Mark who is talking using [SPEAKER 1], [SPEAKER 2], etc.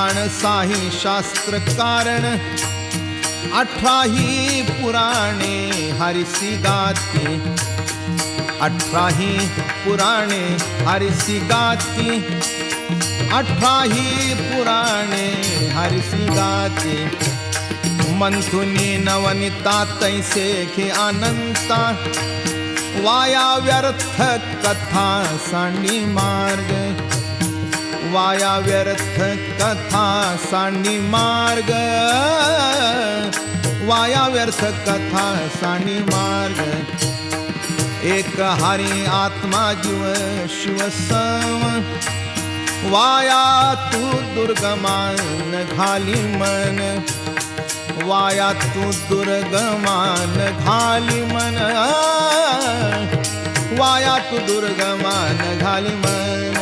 [SPEAKER 1] माणसाही शास्त्र कारण 18ही पुराणे हरिसी गाती 18ही पुराणे हरिसी गाती 18ही पुराणे हरिसी गाती मंथुनी नवनिता तैसे खे अनंता वाया व्यर्थ कथा सांडी मार्ग वाया व्यर्थ कथा सांडी मार्ग वाया व्यर्थ कथा सांडी मार्ग एक हरी आत्मा जीव शिव सम वाया तू दुर्गमान घाली मन वाया तू दुर्गमान घाली मन वाया तू दुर्गमान घाली मन